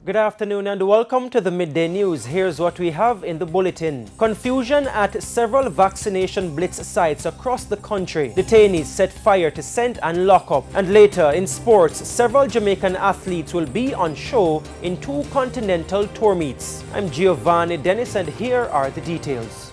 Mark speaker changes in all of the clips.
Speaker 1: Good afternoon and welcome to the Midday News. Here's what we have in the bulletin. Confusion at several vaccination blitz sites across the country. Detainees set fire to Scent and Lockup. And later in sports, several Jamaican athletes will be on show in 2 continental tour meets. I'm Giovanni Dennis and here are the details.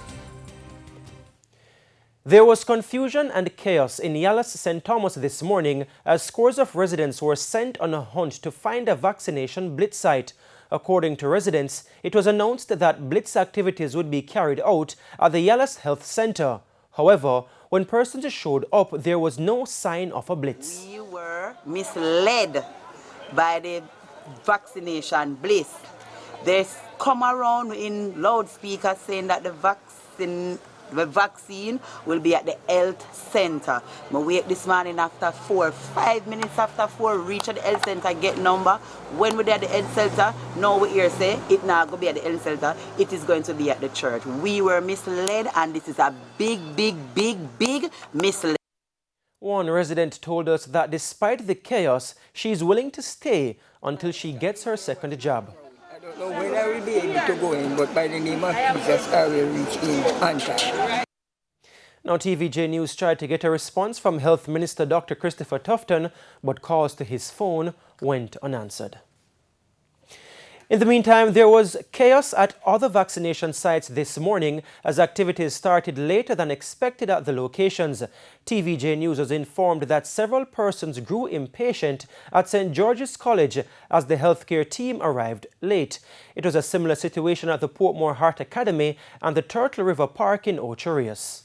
Speaker 1: There was confusion and chaos in Yallah's St. Thomas this morning as scores of residents were sent on a hunt to find a vaccination blitz site. According to residents, it was announced that blitz activities would be carried out at the Yallah's Health Center. However, when persons showed up, there was no sign of a blitz.
Speaker 2: We were misled by the vaccination blitz. They come around in loudspeakers saying that the vaccine will be at the health center. I wake this morning after 5 minutes after 4, reach at the health center, get number. When we're at the health center, now we hear say it not going to be at the health center, it is going to be at the church. We were misled and this is a big misled.
Speaker 1: One resident told us that despite the chaos, she is willing to stay until she gets her second jab.
Speaker 3: I don't know when I will be able to go in, but by the name of Jesus, I will reach in on time.
Speaker 1: Now, TVJ News tried to get a response from Health Minister Dr. Christopher Tufton, but calls to his phone went unanswered. In the meantime, there was chaos at other vaccination sites this morning as activities started later than expected at the locations. TVJ News was informed that several persons grew impatient at St. George's College as the healthcare team arrived late. It was a similar situation at the Portmore Heart Academy and the Turtle River Park in Ocherius.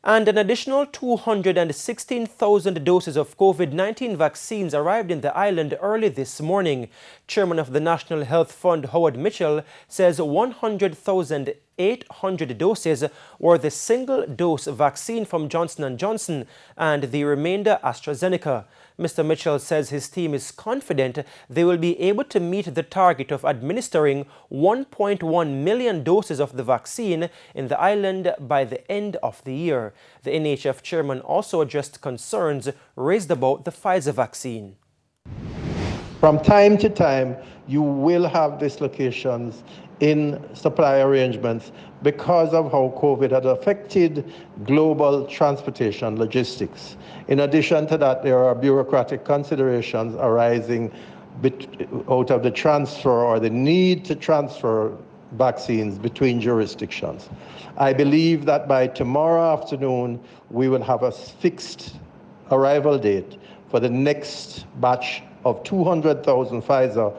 Speaker 1: And an additional 216,000 doses of COVID-19 vaccines arrived in the island early this morning. Chairman of the National Health Fund, Howard Mitchell, says 100,800 doses were the single-dose vaccine from Johnson & Johnson and the remainder AstraZeneca. Mr. Mitchell says his team is confident they will be able to meet the target of administering 1.1 million doses of the vaccine in the island by the end of the year. The NHF chairman also addressed concerns raised about the Pfizer vaccine.
Speaker 4: From time to time, you will have dislocations in supply arrangements because of how COVID had affected global transportation logistics. In addition to that, there are bureaucratic considerations arising out of the transfer or the need to transfer vaccines between jurisdictions. I believe that by tomorrow afternoon, we will have a fixed arrival date for the next batch of 200,000 Pfizer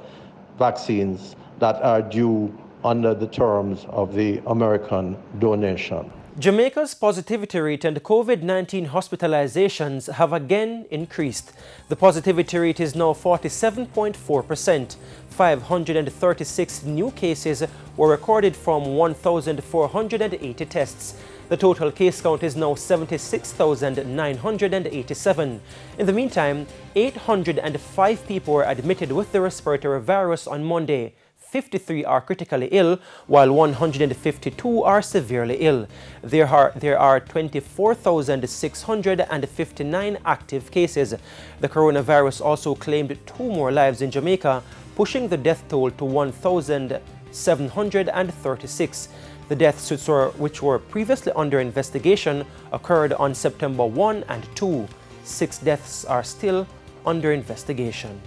Speaker 4: vaccines that are due under the terms of the American donation.
Speaker 1: Jamaica's positivity rate and COVID-19 hospitalizations have again increased. The positivity rate is now 47.4%. 536 new cases were recorded from 1,480 tests. The total case count is now 76,987. In the meantime, 805 people were admitted with the respiratory virus on Monday. 53 are critically ill, while 152 are severely ill. There are 24,659 active cases. The coronavirus also claimed 2 more lives in Jamaica, pushing the death toll to 1,736. The deaths, which were previously under investigation, occurred on September 1 and 2. 6 deaths are still under investigation.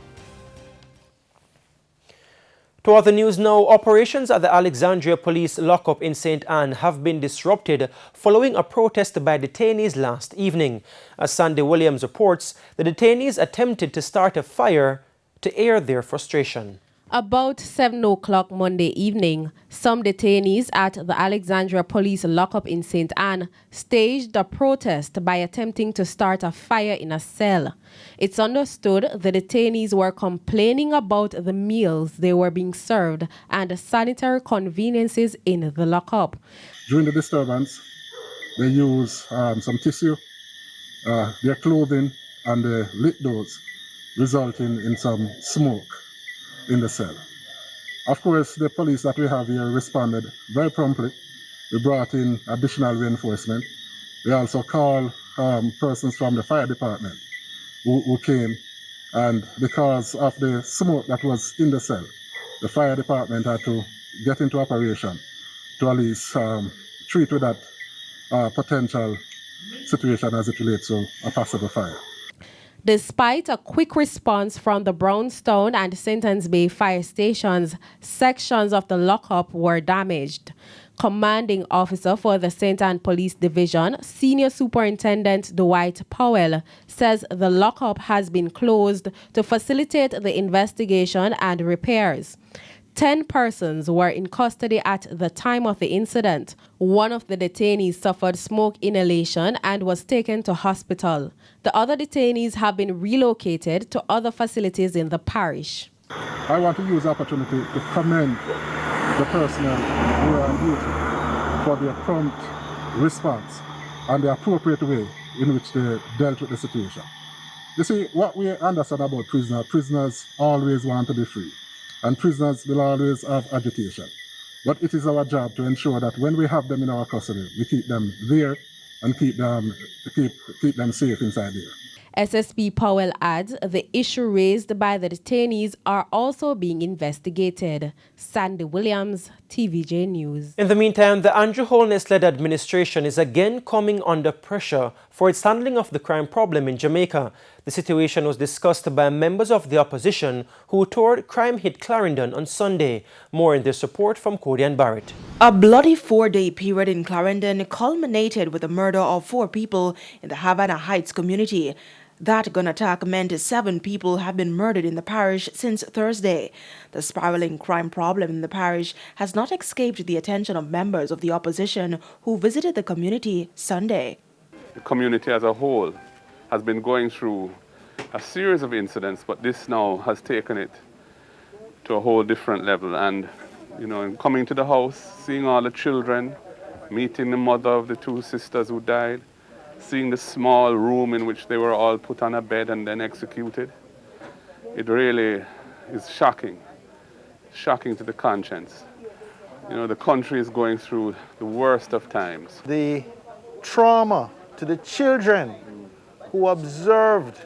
Speaker 1: To other news now, operations at the Alexandria Police Lockup in St. Anne have been disrupted following a protest by detainees last evening. As Sandy Williams reports, the detainees attempted to start a fire to air their frustration.
Speaker 5: About 7 o'clock Monday evening, some detainees at the Alexandria Police Lockup in St. Anne staged a protest by attempting to start a fire in a cell. It's understood the detainees were complaining about the meals they were being served and sanitary conveniences in the lockup.
Speaker 6: During the disturbance, they used some tissue, their clothing, and they lit those, resulting in some smoke in the cell. Of course, the police that we have here responded very promptly. We brought in additional reinforcement. We also called persons from the fire department who came And because of the smoke that was in the cell, the fire department had to get into operation to at least treat with that potential situation as it relates to a possible fire.
Speaker 5: Despite a quick response from the Brownstone and St. Anne's Bay fire stations, sections of the Lockup were damaged. Commanding officer for the St. Anne Police Division, Senior Superintendent Dwight Powell, says the Lockup has been closed to facilitate the investigation and repairs. 10 persons were in custody at the time of the incident. One of the detainees suffered smoke inhalation and was taken to hospital. The other detainees have been relocated to other facilities in the parish.
Speaker 6: I want to use the opportunity to commend the personnel who are on duty for their prompt response and the appropriate way in which they dealt with the situation. You see, what we understand about prisoners always want to be free. And prisoners will always have agitation. But it is our job to ensure that when we have them in our custody, we keep them there and keep them safe inside there.
Speaker 5: SSP Powell adds the issue raised by the detainees are also being investigated. Sandy Williams, TVJ News.
Speaker 1: In the meantime, the Andrew Holness-led administration is again coming under pressure for its handling of the crime problem in Jamaica. The situation was discussed by members of the opposition who toured crime-hit Clarendon on Sunday. More in their support from Cody and Barrett.
Speaker 7: A bloody 4-day period in Clarendon culminated with the murder of 4 people in the Havana Heights community. That gun attack meant 7 people have been murdered in the parish since Thursday. The spiraling crime problem in the parish has not escaped the attention of members of the opposition who visited the community Sunday.
Speaker 8: The community as a whole has been going through a series of incidents, but this now has taken it to a whole different level. And, coming to the house, seeing all the children, meeting the mother of the 2 sisters who died, seeing the small room in which they were all put on a bed and then executed, it really is shocking to the conscience. The country is going through the worst of times.
Speaker 4: The trauma to the children who observed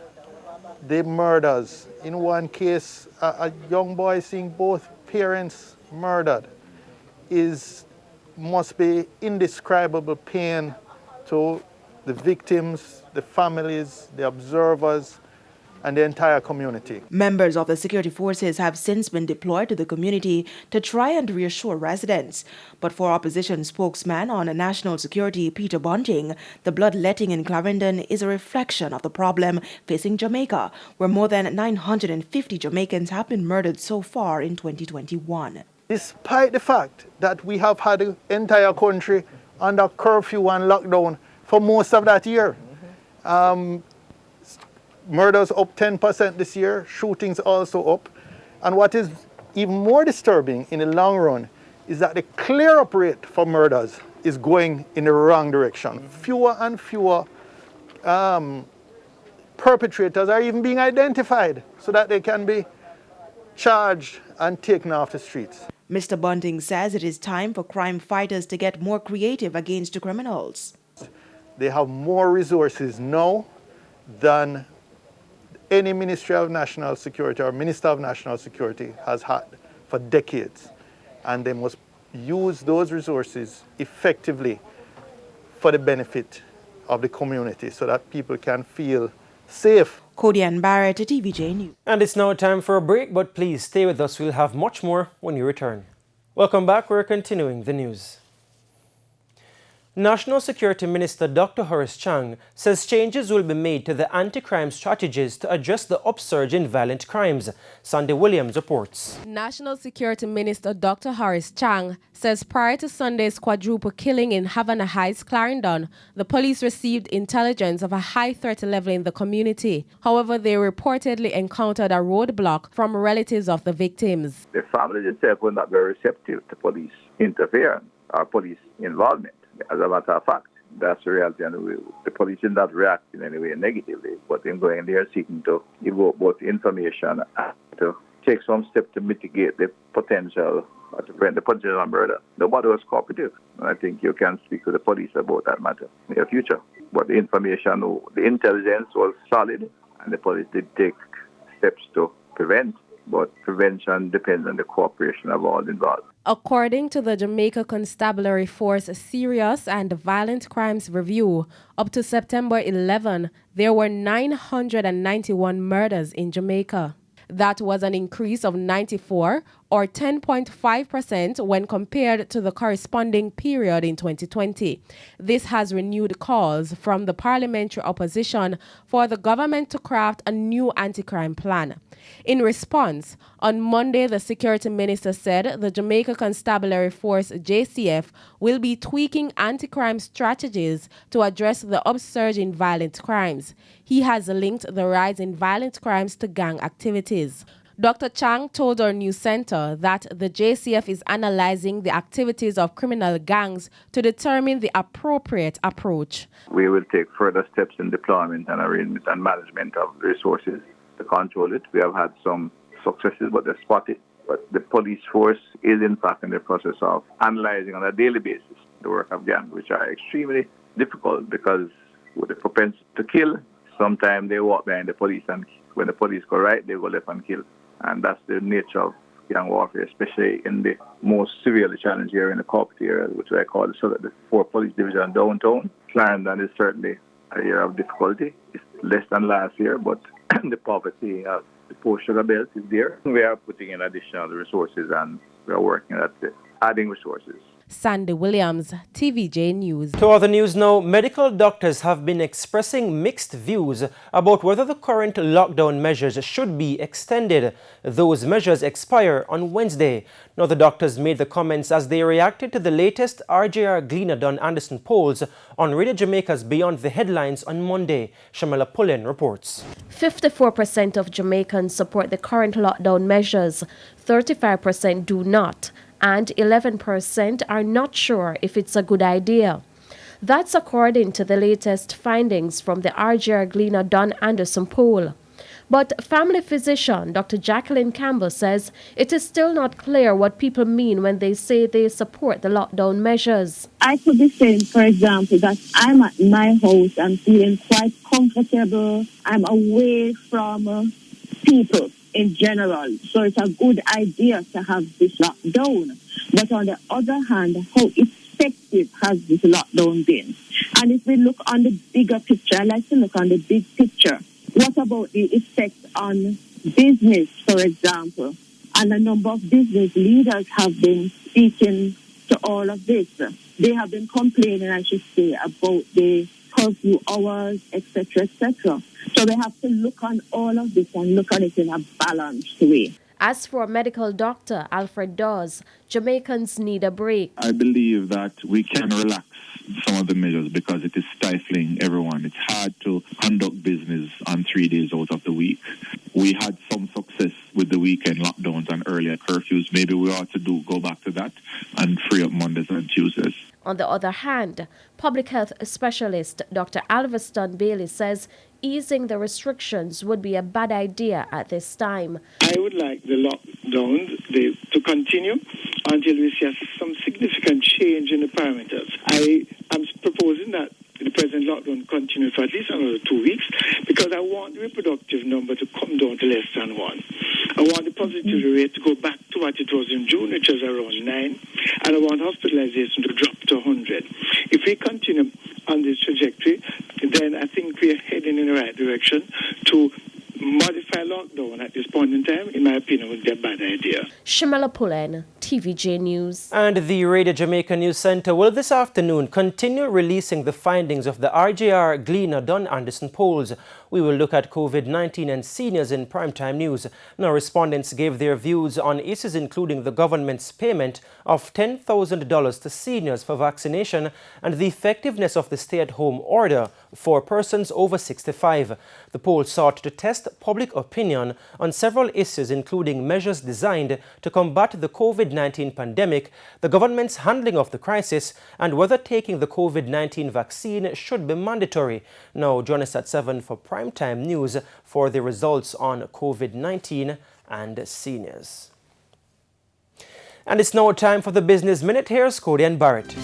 Speaker 4: the murders. In one case, a young boy seeing both parents murdered must be indescribable pain to the victims, the families, the observers, and the entire community.
Speaker 7: Members of the security forces have since been deployed to the community to try and reassure residents. But for opposition spokesman on national security Peter Bunting, the bloodletting in Clarendon is a reflection of the problem facing Jamaica, where more than 950 Jamaicans have been murdered so far in 2021.
Speaker 4: Despite the fact that we have had the entire country under curfew and lockdown for most of that year, murders up 10% this year, shootings also up. And what is even more disturbing in the long run is that the clear-up rate for murders is going in the wrong direction. Fewer and fewer perpetrators are even being identified so that they can be charged and taken off the streets.
Speaker 7: Mr. Bunting says it is time for crime fighters to get more creative against the criminals.
Speaker 4: They have more resources now than any Ministry of National Security or Minister of National Security has had for decades. And they must use those resources effectively for the benefit of the community so that people can feel safe.
Speaker 7: Cody and Barrett, TVJ News.
Speaker 1: And it's now time for a break, but please stay with us. We'll have much more when you return. Welcome back. We're continuing the news. National Security Minister Dr. Horace Chang says changes will be made to the anti-crime strategies to address the upsurge in violent crimes. Sandy Williams reports.
Speaker 5: National Security Minister Dr. Horace Chang says prior to Sunday's quadruple killing in Havana Heights, Clarendon, the police received intelligence of a high threat level in the community. However, they reportedly encountered a roadblock from relatives of the victims.
Speaker 9: The family itself were not very receptive to police interference or police involvement. As a matter of fact, that's the reality, and the police did not react in any way negatively, but in going there seeking to evoke both information and to take some steps to mitigate the potential or to prevent the potential murder. Nobody was cooperative, and I think you can speak to the police about that matter in the future. But the information, the intelligence was solid, and the police did take steps to prevent, but prevention depends on the cooperation of all involved.
Speaker 5: According to the Jamaica Constabulary Force Serious and Violent Crimes Review, up to September 11, there were 991 murders in Jamaica. That was an increase of 94 or 10.5% when compared to the corresponding period in 2020. This has renewed calls from the parliamentary opposition for the government to craft a new anti-crime plan. In response, on Monday, the security minister said the Jamaica Constabulary Force JCF will be tweaking anti-crime strategies to address the upsurge in violent crimes. He has linked the rise in violent crimes to gang activities. Dr. Chang told our news center that the JCF is analyzing the activities of criminal gangs to determine the appropriate approach.
Speaker 9: We will take further steps in deployment and arrangement and management of resources to control it. We have had some successes, but they're spotty. But the police force is in fact in the process of analyzing on a daily basis the work of gangs, which are extremely difficult because with the propensity to kill, sometimes they walk behind the police, and when the police go right, they go left and kill. And that's the nature of gang warfare, especially in the most severely challenged area in the corporate area, which I call the 4th Police Division downtown. Clarendon is certainly a year of difficulty. It's less than last year, but the poverty of the post-sugar belt is there. We are putting in additional resources and we are working at adding resources.
Speaker 5: Sandy Williams, TVJ News.
Speaker 1: To other news now, medical doctors have been expressing mixed views about whether the current lockdown measures should be extended. Those measures expire on Wednesday. Now, the doctors made the comments as they reacted to the latest RJR Gleaner Dunn Anderson polls on Radio Jamaica's Beyond the Headlines on Monday. Shamala Pullen reports.
Speaker 10: 54% of Jamaicans support the current lockdown measures, 35% do not, and 11% are not sure if it's a good idea. That's according to the latest findings from the RJR Gleaner Dunn Anderson poll. But family physician Dr. Jacqueline Campbell says it is still not clear what people mean when they say they support the lockdown measures.
Speaker 11: I could be saying, for example, that I'm at my house, I'm feeling quite comfortable, I'm away from people in general. So it's a good idea to have this lockdown. But on the other hand, how effective has this lockdown been? And if we look on the bigger picture, I like to look on the big picture. What about the effect on business, for example? And a number of business leaders have been speaking to all of this. They have been complaining, I should say, about the curfew hours, etc., etc. So we have to look on all of this and look at it in a balanced way.
Speaker 10: As for medical doctor Alfred Dawes, Jamaicans need a break.
Speaker 12: I believe that we can relax some of the measures because it is stifling everyone. It's hard to conduct business on 3 days out of the week. We had some success with the weekend lockdowns and earlier curfews. Maybe we ought to go back to that and free up Mondays and Tuesdays.
Speaker 10: On the other hand, public health specialist Dr. Alverston Bailey says easing the restrictions would be a bad idea at this time.
Speaker 13: I would like the lockdown to continue until we see some significant change in the parameters. I am proposing that the present lockdown continue for at least another 2 weeks because I want the reproductive number to come down to less than 1. I want the positivity rate to go back to what it was in June, which was around 9, and I want hospitalization to drop to 100. If we continue on this trajectory, then I think we are heading in the right direction. To modify lockdown at this point in time, in my opinion, would be a bad idea.
Speaker 10: Shamala Pullen, TVJ News.
Speaker 1: And the Radio Jamaica News Centre will this afternoon continue releasing the findings of the RJR Gleaner Dunn Anderson polls. We will look at COVID-19 and seniors in primetime news. Now, respondents gave their views on issues including the government's payment of $10,000 to seniors for vaccination and the effectiveness of the stay-at-home order for persons over 65. The poll sought to test public opinion on several issues including measures designed to combat the COVID-19 pandemic, the government's handling of the crisis, and whether taking the COVID-19 vaccine should be mandatory. Now, join us at 7 for primetime news for the results on COVID-19 and seniors. And it's now time for the Business Minute. Here's Cody and Barrett.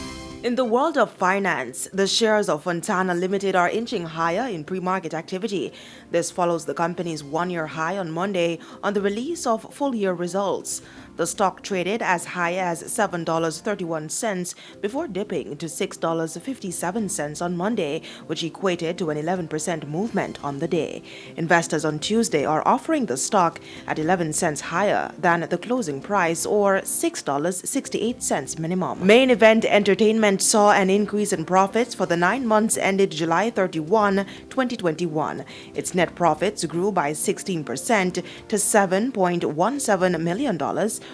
Speaker 7: In the world of finance, the shares of Fontana Limited are inching higher in pre-market activity. This follows the company's one-year high on Monday on the release of full-year results. The stock traded as high as $7.31 before dipping to $6.57 on Monday, which equated to an 11% movement on the day. Investors on Tuesday are offering the stock at 11 cents higher than the closing price, or $6.68 minimum. Main Event Entertainment saw an increase in profits for the 9 months ended July 31, 2021. Its net profits grew by 16% to $7.17 million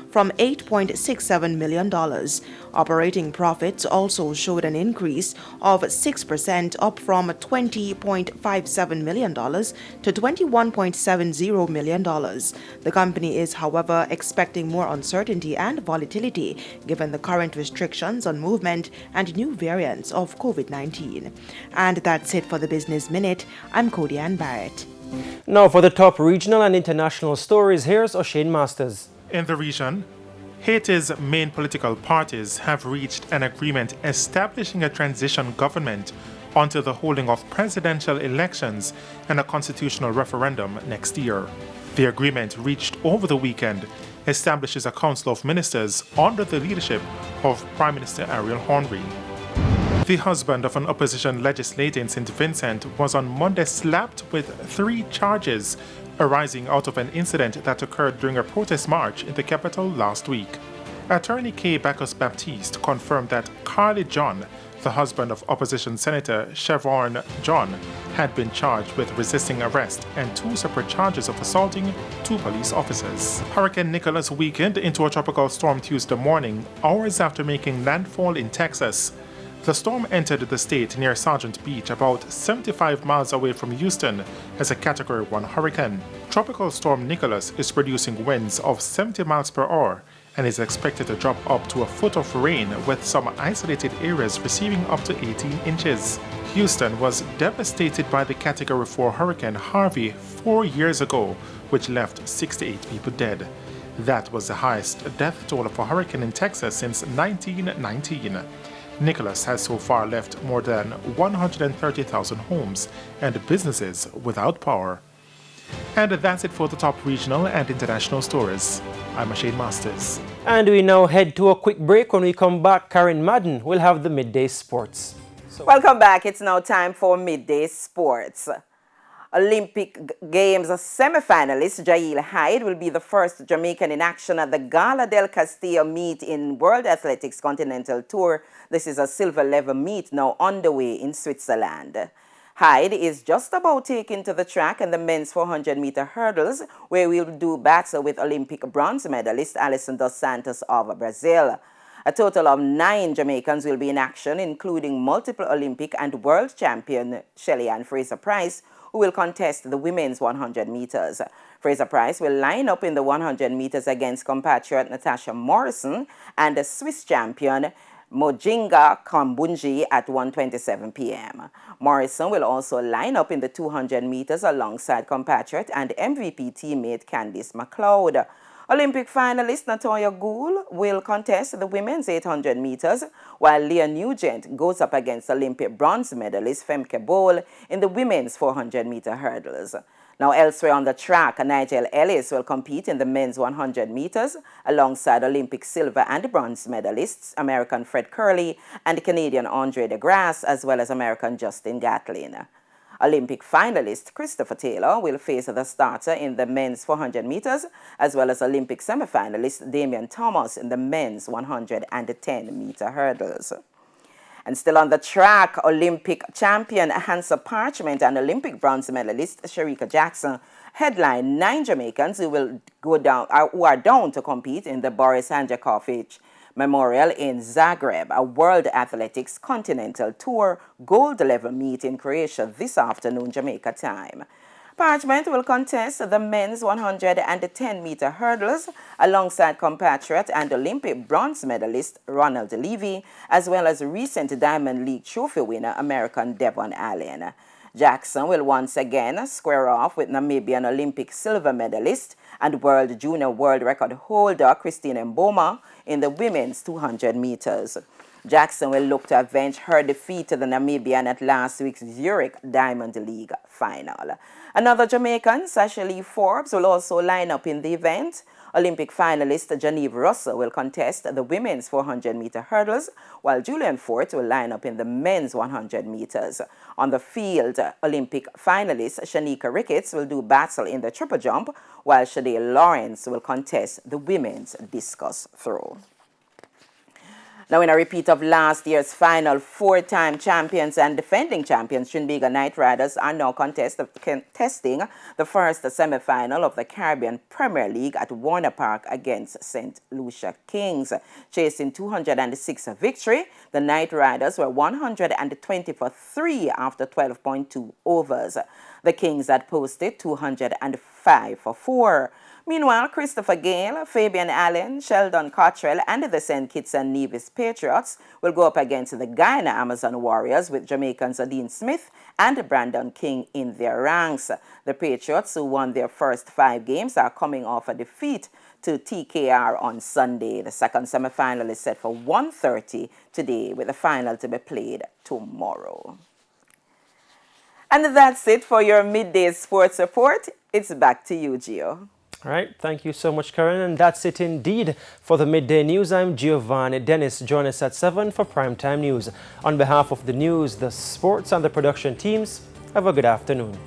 Speaker 7: from $8.67 million. Operating profits also showed an increase of 6%, up from $20.57 million to $21.70 million. The company is, however, expecting more uncertainty and volatility given the current restrictions on movement and new variants of COVID-19. And that's it for the Business Minute. I'm Cody Ann Barrett.
Speaker 1: Now for the top regional and international stories, here's O'Shane Masters.
Speaker 14: In the region, Haiti's main political parties have reached an agreement establishing a transition government until the holding of presidential elections and a constitutional referendum next year. The agreement reached over the weekend establishes a council of ministers under the leadership of Prime Minister Ariel Henry. The husband of an opposition legislator in St. Vincent was on Monday slapped with 3 charges arising out of an incident that occurred during a protest march in the capital last week. Attorney K. Bacchus Baptiste confirmed that Carly John, the husband of opposition Senator Chevron John, had been charged with resisting arrest and 2 separate charges of assaulting 2 police officers. Hurricane Nicholas weakened into a tropical storm Tuesday morning, hours after making landfall in Texas. The storm entered the state near Sargent Beach, about 75 miles away from Houston, as a Category 1 hurricane. Tropical Storm Nicholas is producing winds of 70 miles per hour and is expected to drop up to a foot of rain, with some isolated areas receiving up to 18 inches. Houston was devastated by the Category 4 Hurricane Harvey 4 years ago, which left 68 people dead. That was the highest death toll of a hurricane in Texas since 1919. Nicholas has so far left more than 130,000 homes and businesses without power. And that's it for the top regional and international stories. I'm O'Shane Masters.
Speaker 1: And we now head to a quick break. When we come back, Karen Madden will have the Midday Sports.
Speaker 15: Welcome back. It's now time for Midday Sports. Olympic Games semi-finalist Jail Hyde will be the first Jamaican in action at the Gala del Castillo meet in World Athletics Continental Tour. This is a silver level meet now underway in Switzerland. Hyde is just about taken to the track in the men's 400-meter hurdles, where we will do battle with Olympic bronze medalist Alison dos Santos of Brazil. A total of 9 Jamaicans will be in action, including multiple Olympic and world champion Shelly-Ann Fraser-Price, who will contest the women's 100 meters. Fraser-Price will line up in the 100 meters against compatriot Natasha Morrison and the Swiss champion Mojinga Kambunji at 1:27 p.m. Morrison will also line up in the 200 meters alongside compatriot and MVP teammate Candice McLeod. Olympic finalist Natoya Gould will contest the women's 800 meters, while Leah Nugent goes up against Olympic bronze medalist Femke Bol in the women's 400-meter hurdles. Now, elsewhere on the track, Nigel Ellis will compete in the men's 100 meters alongside Olympic silver and bronze medalists American Fred Curley and Canadian Andre DeGrasse, as well as American Justin Gatlin. Olympic finalist Christopher Taylor will face the starter in the men's 400 meters, as well as Olympic semifinalist Damian Thomas in the men's 110-meter hurdles. And still on the track, Olympic champion Hansa Parchment and Olympic bronze medalist Sherika Jackson headline 9 Jamaicans who are down to compete in the Boris Handjakovic Memorial in Zagreb, a World Athletics Continental Tour gold level meet in Croatia this afternoon, Jamaica time. Parchment will contest the men's 110-meter hurdles alongside compatriot and Olympic bronze medalist Ronald Levy, as well as recent Diamond League trophy winner American Devon Allen. Jackson will once again square off with Namibian Olympic silver medalist and World Junior World Record holder Christine Mboma in the women's 200 meters. Jackson will look to avenge her defeat to the Namibian at last week's Zurich Diamond League final. Another Jamaican, Sasha Lee Forbes, will also line up in the event. Olympic finalist Genevieve Russell will contest the women's 400-meter hurdles, while Julian Fort will line up in the men's 100 meters. On the field, Olympic finalist Shanika Ricketts will do battle in the triple jump, while Shade Lawrence will contest the women's discus throw. Now, in a repeat of last year's final, 4-time champions and defending champions Trinidad Knight Riders are now contesting the first semi-final of the Caribbean Premier League at Warner Park against St. Lucia Kings. Chasing 206 victory, the Knight Riders were 120 for 3 after 12.2 overs. The Kings had posted 205 for 4. Meanwhile, Christopher Gale, Fabian Allen, Sheldon Cottrell, and the St. Kitts and Nevis Patriots will go up against the Guyana Amazon Warriors with Jamaicans Dean Smith and Brandon King in their ranks. The Patriots, who won their first 5 games, are coming off a defeat to TKR on Sunday. The second semi-final is set for 1:30 today, with the final to be played tomorrow. And that's it for your Midday Sports Report. It's back to you, Gio.
Speaker 1: All right, thank you so much, Karen. And that's it indeed for the Midday News. I'm Giovanni Dennis. Join us at 7 for Primetime News. On behalf of the news, the sports, and the production teams, have a good afternoon.